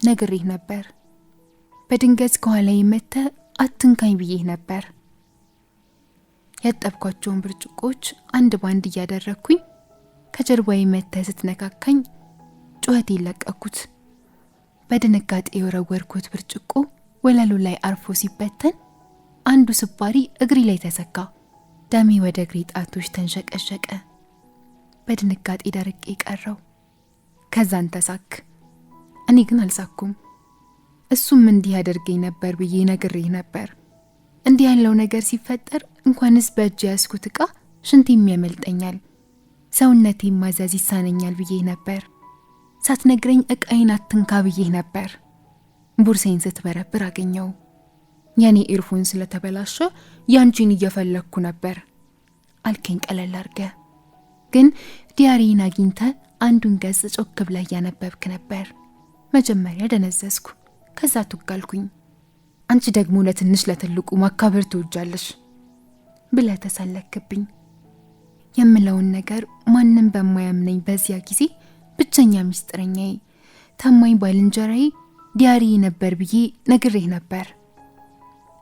ነግሬህ ነበር። በድንገት ከኋላዬ መጥተህ አትንካኝ ብዬህ ነበር። ያጠብኳቸውን ብርጭቆች አንድ ባንድ እያደረግኩኝ ከጀርባዬ መጥተህ ስትነካካኝ ጩኸቴን ለቀኩት። በድንጋጤ የወረወርኩት ብርጭቆ ወለሉ ላይ አርፎ ሲበተን አንዱ ስባሪ እግሬ ላይ ተሰካ። ደሜ ወደ እግሬ ጣቶች ተንሸቀሸቀ። በድንጋጤ ደርቄ ቀረው። ከዛን ተሳክ። እኔ ግን አልሳኩም። እሱም እንዲህ ያደርገኝ ነበር ብዬ ነግሬህ ነበር። እንዲህ ያለው ነገር ሲፈጠር እንኳንስ በእጅ ያስኩት ዕቃ ሽንቴም ያመልጠኛል፣ ሰውነቴም ማዘዝ ይሳነኛል ብዬ ነበር። ሳትነግረኝ ዕቃዬን አትንካ ብዬ ነበር። ቦርሳዬን ስትበረብር አገኘው። የኔ ኤርፎን ስለተበላሸ ያንቺን እየፈለግኩ ነበር አልከኝ ቀለል አድርገህ። ግን ዲያሪን አግኝተህ አንዱን ገጽ ጮክ ብለህ እያነበብክ ነበር። መጀመሪያ ደነዘዝኩ፣ ከዛ ትጋልኩኝ። አንቺ ደግሞ ለትንሽ ለትልቁ ማካበር ትወጃለሽ ብለህ ተሳለክብኝ። የምለውን ነገር ማንም በማያምነኝ በዚያ ጊዜ ብቸኛ ሚስጥረኛዬ፣ ታማኝ ባልንጀራዬ ዲያሪ ነበር ብዬ ነግሬህ ነበር።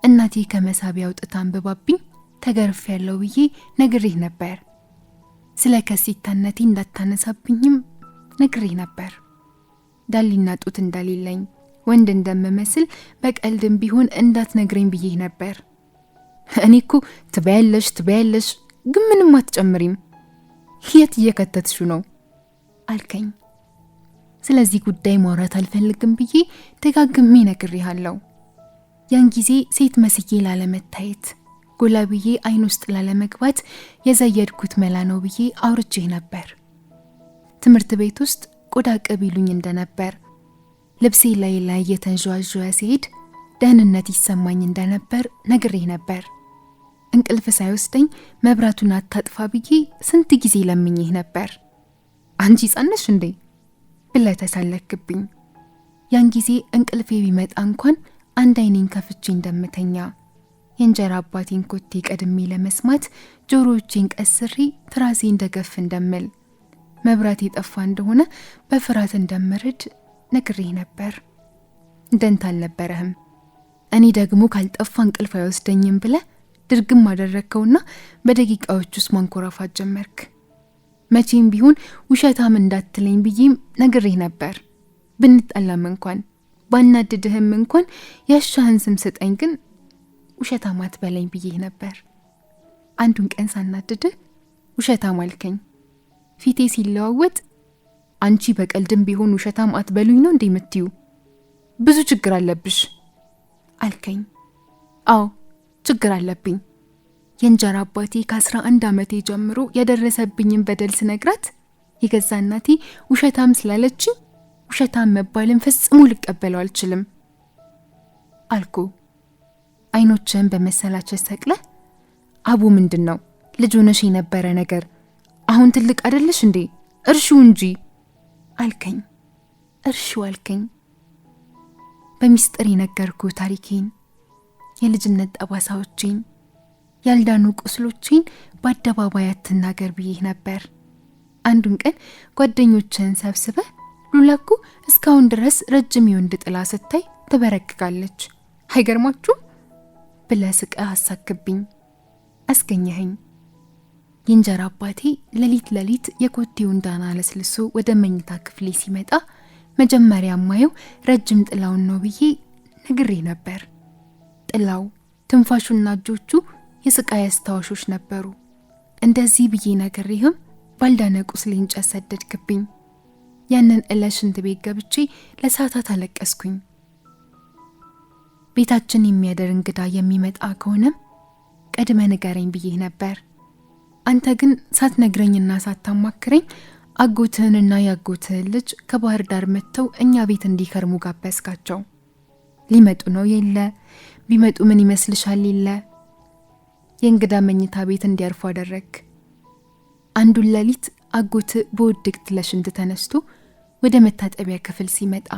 እናቴ ከመሳቢያ አውጥታ አንብባብኝ ተገርፍ ያለው ብዬ ነግሬህ ነበር። ስለ ከሲታነቴ እንዳታነሳብኝም ነግሬህ ነበር። ዳሊና ጡት እንዳሌለኝ ወንድ እንደምመስል በቀልድም ቢሆን እንዳትነግረኝ ብዬህ ነበር። እኔ እኮ ትበያለሽ ግን ምንም አትጨምሪም፣ የት እየከተትሹ ነው አልከኝ። ስለዚህ ጉዳይ ማውራት አልፈልግም ብዬ ደጋግሜ ነግሬሃለሁ። ያን ጊዜ ሴት መስዬ ላለመታየት፣ ጎላ ብዬ አይን ውስጥ ላለመግባት የዘየድኩት መላ ነው ብዬ አውርቼህ ነበር። ትምህርት ቤት ውስጥ ቆዳ ቅብ ይሉኝ እንደነበር፣ ልብሴ ላይ የተንዠዋዠወ ሲሄድ ደህንነት ይሰማኝ እንደነበር ነግሬህ ነበር። እንቅልፍ ሳይወስደኝ መብራቱን አታጥፋ ብዬ ስንት ጊዜ ለምኜህ ነበር። አንቺ ጻነሽ እንዴ ብለህ ተሳለክብኝ። ያን ጊዜ እንቅልፌ ቢመጣ እንኳን አንድ አይኔን ከፍቼ እንደምተኛ፣ የእንጀራ አባቴን ኮቴ ቀድሜ ለመስማት ጆሮዎቼን ቀስሬ ትራሴ እንደገፍ እንደምል፣ መብራት የጠፋ እንደሆነ በፍርሃት እንደምርድ ነግሬህ ነበር። ደንታ አልነበረህም። እኔ ደግሞ ካልጠፋ እንቅልፍ አይወስደኝም ብለህ ድርግም አደረግከውና በደቂቃዎች ውስጥ ማንኮራፋት ጀመርክ። መቼም ቢሆን ውሸታም እንዳትለኝ ብዬም ነግሬህ ነበር። ብንጣላም እንኳን ባናድድህም እንኳን ያሻህን ስም ስጠኝ፣ ግን ውሸታም አትበለኝ ብዬህ ነበር። አንዱን ቀን ሳናድድህ ውሸታም አልከኝ። ፊቴ ሲለዋወጥ አንቺ በቀልድም ቢሆን ውሸታም አትበሉኝ ነው እንዴ የምትዩ? ብዙ ችግር አለብሽ አልከኝ። አዎ ችግር አለብኝ። የእንጀራ አባቴ ከ11 ዓመቴ ጀምሮ ያደረሰብኝን በደል ስነግራት የገዛ እናቴ ውሸታም ስላለችኝ ውሸታም መባልን ፈጽሞ ልቀበለው አልችልም አልኩ። አይኖችን በመሰላቸት ሰቅለህ አቡ ምንድነው ልጅ ሆነሽ የነበረ ነገር አሁን ትልቅ አይደለሽ እንዴ እርሺው እንጂ አልከኝ። እርሺው አልከኝ። በሚስጥር የነገርኩ ታሪኬን፣ የልጅነት ጠባሳዎቼን፣ ያልዳኑ ቁስሎቼን በአደባባይ አትናገር ብዬህ ነበር። አንዱን ቀን ጓደኞችን ሰብስበህ ሉላኩ እስካሁን ድረስ ረጅም የወንድ ጥላ ስታይ ትበረግጋለች አይገርማችሁም ብለህ ስቀህ አሳክብኝ። አስገኘኸኝ። የእንጀራ አባቴ ሌሊት የኮቴውን ዳና ለስልሶ ወደ መኝታ ክፍሌ ሲመጣ መጀመሪያ ማየው ረጅም ጥላውን ነው ብዬ ነግሬህ ነበር። ጥላው፣ ትንፋሹና እጆቹ የስቃይ አስታዋሾች ነበሩ። እንደዚህ ብዬ ነግሬህም ባልዳነ ቁስሌን ጨት ሰደድክብኝ። ያንን ሽንት ቤት ገብቼ ለሰዓታት አለቀስኩኝ። ቤታችን የሚያደር እንግዳ የሚመጣ ከሆነም ቀድመ ንገረኝ ብዬህ ነበር። አንተ ግን ሳትነግረኝና ሳታማክረኝ አጎትህንና ያጎትህን ልጅ ከባህር ዳር መጥተው እኛ ቤት እንዲከርሙ ጋበዝካቸው። ሊመጡ ነው የለ፣ ቢመጡ ምን ይመስልሻል የለ። የእንግዳ መኝታ ቤት እንዲያርፉ አደረግ። አንዱን ሌሊት አጎት በውድቅት ለሽንት ተነስቶ ወደ መታጠቢያ ክፍል ሲመጣ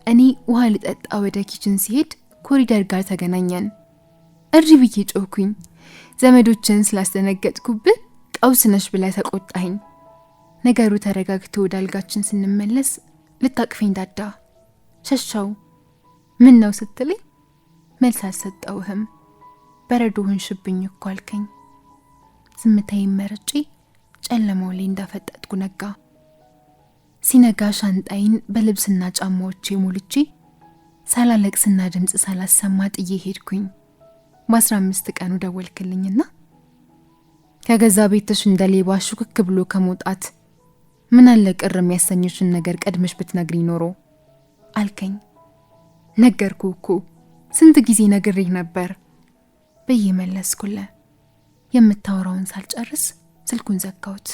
እኔ ውሃ ልጠጣ ወደ ኪችን ሲሄድ ኮሪደር ጋር ተገናኘን። እሪ ብዬ ጮኩኝ። ዘመዶችን ስላስደነገጥኩብህ ቀውስ ነሽ ብለህ ተቆጣኸኝ። ነገሩ ተረጋግቶ ወደ አልጋችን ስንመለስ ልታቅፈኝ ዳዳ። ሸሻው። ምን ነው ስትለኝ መልስ አልሰጠውህም። በረዶህን ሽብኝ እኮ አልከኝ። ዝምታዬን መርጬ ጨለማው ላይ እንዳፈጠጥኩ ነጋ። ሲነጋ ሻንጣይን በልብስና ጫማዎቼ ሞልቼ ሳላለቅስና ድምፅ ሳላሰማ ጥዬ ሄድኩኝ። በ15 ቀኑ ደወልክልኝና ከገዛ ቤትሽ እንደ ሌባ ሹክክ ብሎ ከመውጣት ምን አለ ቅር የሚያሰኝሽን ነገር ቀድመሽ ብትነግሪ ኖሮ አልከኝ። ነገርኩ እኮ ስንት ጊዜ ነግሬህ ነበር ብዬ መለስኩለ። የምታወራውን ሳልጨርስ ስልኩን ዘጋሁት።